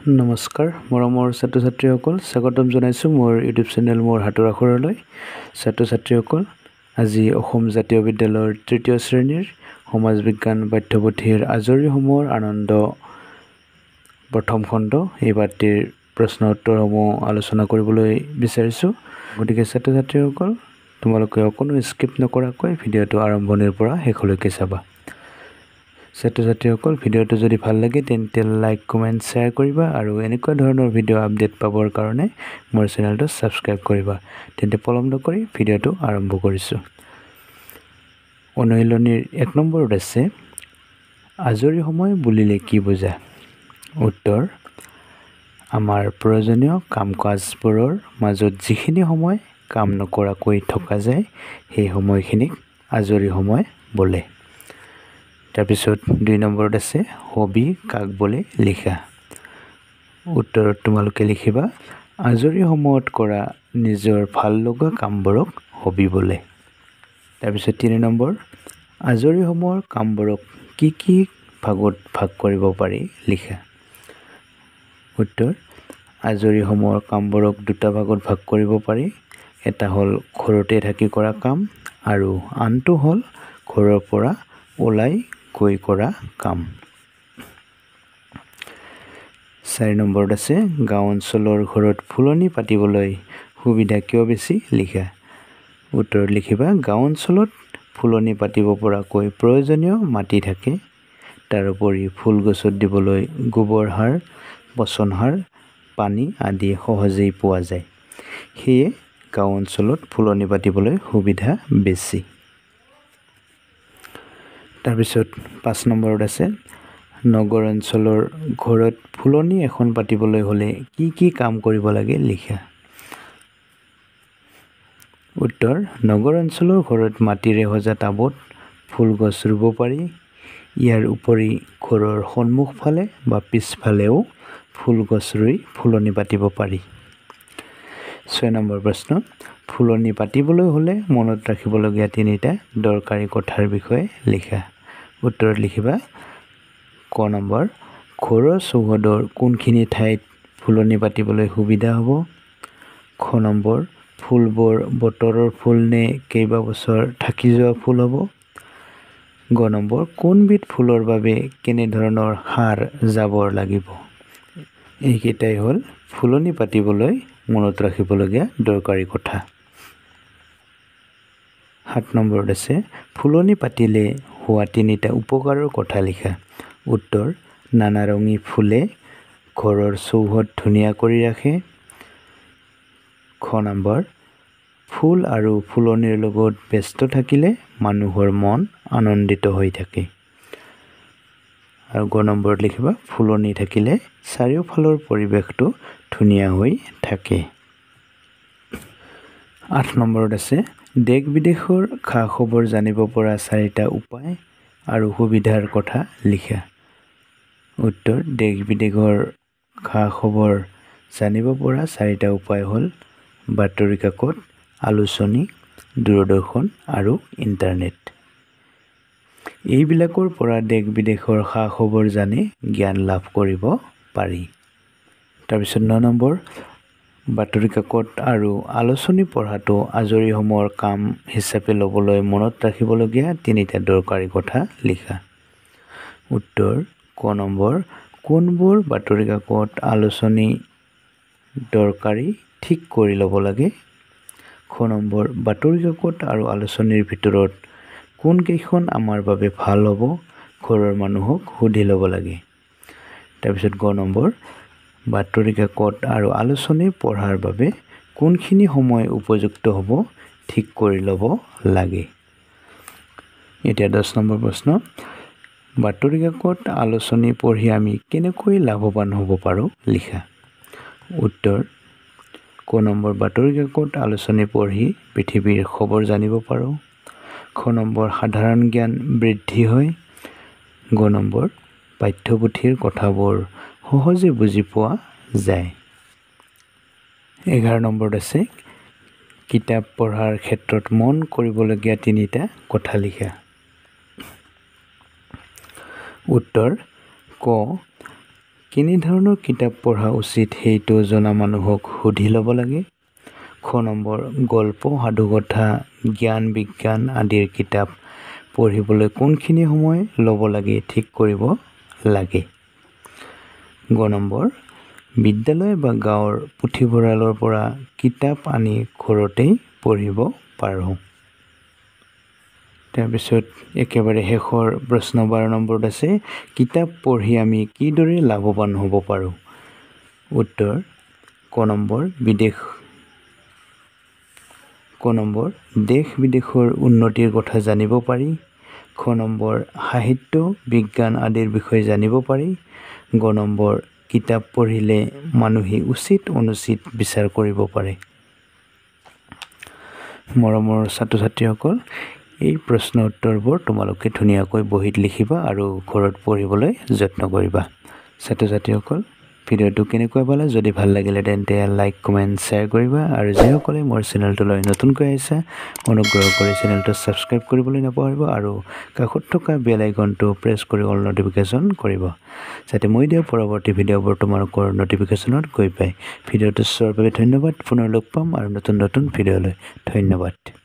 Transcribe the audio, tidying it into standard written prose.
নমস্কাৰ মৰমৰ ছাত্ৰ ছাত্ৰীসকল স্বাগতম জনাইছোঁ মোৰ ইউটিউব চেনেল মোৰ হাতৰ আখৰলৈ। ছাত্ৰ ছাত্ৰীসকল, আজি অসম জাতীয় বিদ্যালয়ৰ তৃতীয় শ্ৰেণীৰ সমাজ বিজ্ঞান পাঠ্যপুথিৰ আজৰি সময়ৰ আনন্দ প্ৰথম খণ্ড এই পাঠটিৰ প্ৰশ্ন উত্তৰসমূহ আলোচনা কৰিবলৈ বিচাৰিছোঁ। গতিকে ছাত্ৰ ছাত্ৰীসকল, তোমালোকে অকণো স্কিপ নকৰাকৈ ভিডিঅ'টো আৰম্ভণিৰ পৰা শেষলৈকে চাবা। ছাত্ৰ ছাত্ৰীসকল, ভিডিঅ'টো যদি ভাল লাগে তেন্তে লাইক কমেণ্ট শ্বেয়াৰ কৰিবা আৰু এনেকুৱা ধৰণৰ ভিডিঅ' আপডেট পাবৰ কাৰণে মোৰ চেনেলটো ছাবস্ক্ৰাইব কৰিবা। তেন্তে পলম নকৰি ভিডিঅ'টো আৰম্ভ কৰিছোঁ। অনুশীলনীৰ 1 নম্বৰত আছে, আজৰি সময় বুলিলে কি বুজা? উত্তৰ, আমাৰ প্ৰয়োজনীয় কাম কাজবোৰৰ মাজত যিখিনি সময় কাম নকৰাকৈ থকা যায় সেই সময়খিনিক আজৰি সময় বোলে। তাৰপিছত 2 নম্বৰত আছে, হবি কাক বোলে লিখা। উত্তৰত তোমালোকে লিখিবা, আজৰি সময়ত কৰা নিজৰ ভাল লগা কামবোৰক হবি বোলে। তাৰপিছত 3 নম্বৰ, আজৰি সময়ৰ কামবোৰক কি ভাগত ভাগ কৰিব পাৰি লিখা। উত্তৰ, আজৰি সময়ৰ কামবোৰক 2টা ভাগত ভাগ কৰিব পাৰি। এটা হ'ল ঘৰতে থাকি কৰা কাম আৰু আনটো হ'ল ঘৰৰ পৰা ওলাই গৈ কৰা কাম। 4 নম্বৰত আছে, গাঁও অঞ্চলৰ ঘৰত ফুলনি পাতিবলৈ সুবিধা কিয় বেছি লিখা। উত্তৰত লিখিবা, গাঁও অঞ্চলত ফুলনি পাতিব পৰাকৈ প্ৰয়োজনীয় মাটি থাকে। তাৰোপৰি ফুল গছত দিবলৈ গোবৰ সাৰ, পচন সাৰ, পানী আদি সহজেই পোৱা যায়। সেয়ে গাঁও অঞ্চলত ফুলনি পাতিবলৈ সুবিধা বেছি। তাৰপিছত 5 নম্বৰত আছে, নগৰ অঞ্চলৰ ঘৰত ফুলনি এখন পাতিবলৈ হ'লে কি কাম কৰিব লাগে লিখা। উত্তৰ, নগৰ অঞ্চলৰ ঘৰত মাটিৰে সজা টাবত ফুল গছ ৰুব পাৰি। ইয়াৰ উপৰি ঘৰৰ সন্মুখ ফালে বা পিছফালেও ফুল গছ ৰুই ফুলনি পাতিব পাৰি। 6 নম্বৰ প্ৰশ্ন, ফুলনি পাতিবলৈ হ'লে মনত ৰাখিবলগীয়া 3টা দৰকাৰী কথাৰ বিষয়ে লিখা। উত্তৰত লিখিবা, ক নম্বৰ, ঘৰৰ চৌহদৰ কোনখিনি ঠাইত ফুলনি পাতিবলৈ সুবিধা হ'ব। খ নম্বৰ, ফুলবোৰ বতৰৰ ফুল নে কেইবাবছৰ থাকি যোৱা ফুল হ'ব। গ নম্বৰ, কোনবিধ ফুলৰ বাবে কেনেধৰণৰ সাৰ জাবৰ লাগিব। এইকেইটাই হ'ল ফুলনি পাতিবলৈ মনত ৰাখিবলগীয়া দৰকাৰী কথা। 7 নম্বৰত আছে, ফুলনি পাতিলে হোৱা 3টা উপকাৰৰ কথা লিখা। উত্তৰ, নানা ৰঙী ফুলে ঘৰৰ চৌহদ ধুনীয়া কৰি ৰাখে। খ নম্বৰ, ফুল আৰু ফুলনিৰ লগত ব্যস্ত থাকিলে মানুহৰ মন আনন্দিত হৈ থাকে। আৰু গ নম্বৰত লিখিবা, ফুলনি থাকিলে চাৰিওফালৰ পৰিৱেশটো ধুনীয়া হৈ থাকে। 8 নম্বৰত আছে, দেশ বিদেশৰ খা খবৰ জানিব পৰা 4টা উপায় আৰু সুবিধাৰ কথা লিখা। উত্তৰ, দেশ বিদেশৰ খা খবৰ জানিব পৰা 4টা উপায় হ'ল বাতৰি কাকত, আলোচনী, দূৰদৰ্শন আৰু ইণ্টাৰনেট। এইবিলাকৰ পৰা দেশ বিদেশৰ খা খবৰ জানি জ্ঞান লাভ কৰিব পাৰি। তাৰপিছত 9 নম্বৰ, বাতৰি কাকত আৰু আলোচনী পঢ়াটো আজৰি সময়ৰ কাম হিচাপে ল'বলৈ মনত ৰাখিবলগীয়া 3টা দৰকাৰী কথা লিখা। উত্তৰ, ক নম্বৰ, কোনবোৰ বাতৰি কাকত আলোচনী দৰকাৰী ঠিক কৰি ল'ব লাগে। খ নম্বৰ, বাতৰি কাকত আৰু আলোচনীৰ ভিতৰত কোনকেইখন আমাৰ বাবে ভাল হ'ব ঘৰৰ মানুহক সুধি ল'ব লাগে। তাৰপিছত গ নম্বৰ, বাতৰি কাকত আৰু আলোচনী পঢ়াৰ বাবে কোনখিনি সময় উপযুক্ত হ'ব ঠিক কৰি ল'ব লাগে। এতিয়া 10 নম্বৰ প্ৰশ্ন, বাতৰি কাকত আলোচনী পঢ়ি আমি কেনেকৈ লাভৱান হ'ব পাৰোঁ লিখা। উত্তৰ, ক নম্বৰ, বাতৰি কাকত আলোচনী পঢ়ি পৃথিৱীৰ খবৰ জানিব পাৰোঁ। খ নম্বৰ, সাধাৰণ জ্ঞান বৃদ্ধি হয়। গ নম্বৰ, পাঠ্যপুথিৰ কথাবোৰ সহজে বুজি পোৱা যায়। 11 নম্বৰত আছে, কিতাপ পঢ়াৰ ক্ষেত্ৰত মন কৰিবলগীয়া 3টা কথা লিখা। উত্তৰ, ক কেনেধৰণৰ কিতাপ পঢ়া উচিত সেইটো জনা মানুহক সুধি ল'ব লাগে। খ নম্বৰ, গল্প, সাধুকথা, জ্ঞান বিজ্ঞান আদিৰ কিতাপ পঢ়িবলৈ কোনখিনি সময় ল'ব লাগে ঠিক কৰিব লাগে। গ নম্বৰ, বিদ্যালয় বা গাঁৱৰ পুথিভঁৰালৰ পৰা কিতাপ আনি ঘৰতেই পঢ়িব পাৰোঁ। তাৰপিছত একেবাৰে শেষৰ প্ৰশ্ন 12 নম্বৰত আছে, কিতাপ পঢ়ি আমি কিদৰে লাভৱান হ'ব পাৰোঁ? উত্তৰ, ক নম্বৰ, দেশ বিদেশৰ উন্নতিৰ কথা জানিব পাৰি। খ নম্বৰ, সাহিত্য বিজ্ঞান আদিৰ বিষয়ে জানিব পাৰি। গ নম্বৰ, কিতাপ পঢ়িলে মানুহে উচিত অনুচিত বিচাৰ কৰিব পাৰে। মৰমৰ ছাত্ৰ ছাত্ৰীসকল, এই প্ৰশ্ন উত্তৰবোৰ তোমালোকে ধুনীয়াকৈ বহীত লিখিবা আৰু ঘৰত পঢ়িবলৈ যত্ন কৰিবা। ছাত্ৰ ছাত্ৰীসকল, ভিডিঅ'টো কেনেকুৱা পালা? যদি ভাল লাগিলে তেন্তে লাইক কমেণ্ট শ্বেয়াৰ কৰিবা আৰু যিসকলে মোৰ চেনেলটোলৈ নতুনকৈ আহিছা অনুগ্ৰহ কৰি চেনেলটো ছাবস্ক্ৰাইব কৰিবলৈ নাপাহৰিবা আৰু কাষত থকা বেল আইকনটো প্ৰেছ কৰি অল নটিফিকেশ্যন কৰিব, যাতে মই দিয়া পৰৱৰ্তী ভিডিঅ'বোৰ তোমালোকৰ নটিফিকেশ্যনত গৈ পায়। ভিডিঅ'টো চোৱাৰ বাবে ধন্যবাদ। পুনৰ লগ পাম আৰু নতুন ভিডিঅ'লৈ। ধন্যবাদ।